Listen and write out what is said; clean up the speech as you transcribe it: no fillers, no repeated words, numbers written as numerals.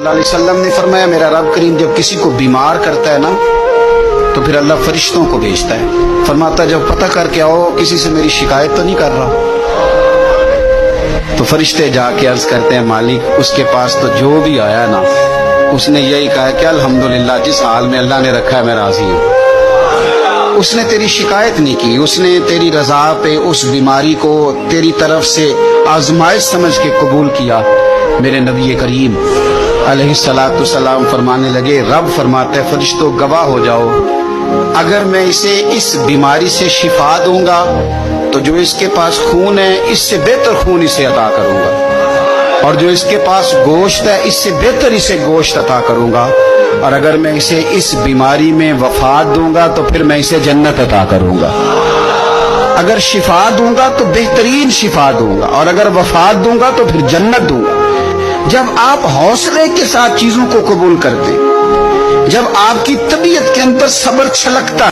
اللہ علیہ وسلم نے فرمایا میرا رب کریم جب کسی کو بیمار کرتا ہے نا تو پھر اللہ فرشتوں کو بھیجتا ہے، فرماتا ہے جب پتہ کر کے آؤ کسی سے میری شکایت تو نہیں کر رہا۔ تو فرشتے جا کے عرض کرتے ہیں مالک اس کے پاس تو جو بھی آیا نا اس نے یہی کہا کہ الحمدللہ جس حال میں اللہ نے رکھا ہے میں راضی ہوں۔ اس نے تیری شکایت نہیں کی، اس نے تیری رضا پہ اس بیماری کو تیری طرف سے آزمائش سمجھ کے قبول کیا۔ میرے نبی کریم علیہ الصلوۃ والسلام فرمانے لگے، رب فرماتا ہے فرشتوں گواہ ہو جاؤ، اگر میں اسے اس بیماری سے شفا دوں گا تو جو اس کے پاس خون ہے اس سے بہتر خون اسے عطا کروں گا، اور جو اس کے پاس گوشت ہے اس سے بہتر اسے گوشت عطا کروں گا، اور اگر میں اسے اس بیماری میں وفات دوں گا تو پھر میں اسے جنت عطا کروں گا۔ اگر شفا دوں گا تو بہترین شفا دوں گا، اور اگر وفات دوں گا تو پھر جنت دوں گا۔ جب آپ حوصلے کے ساتھ چیزوں کو قبول کرتے، جب آپ کی طبیعت کے اندر صبر چھلکتا